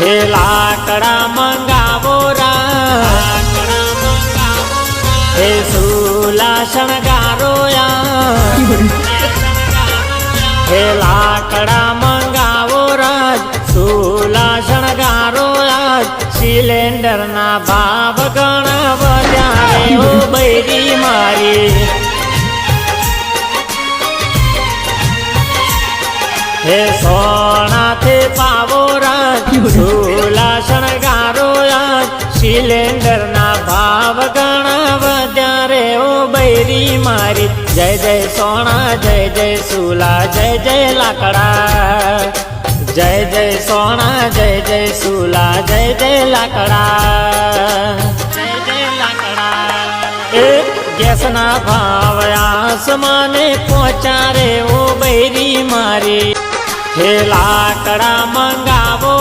હે લાકડા મંગાવો રા, હે સુલા શણગારો હે લાકડા મંગાવો રાજ, સુલા શણગારો આજ, સિલેન્ડર ના ભાવ ઘણા વધ્યા રે ઓ બૈરી મારી. હે સોનાથી પાવો રાજ, સુલા શણગારો આજ, સિલેન્ડર ના ભાવ ઘણા વધ્યા રે ઓ બૈરી મારી. જય જય સોના, જય જય સુલા, જય જય લાકડા, જય જય સોના, જય જય સુલા, જય જય લાકડા, જય જય લાકડા. એ ગેસ ના ભાવ આસમાને પહોંચ્યા રે ઓ બૈરી મારી. હે લાકડા મંગાવો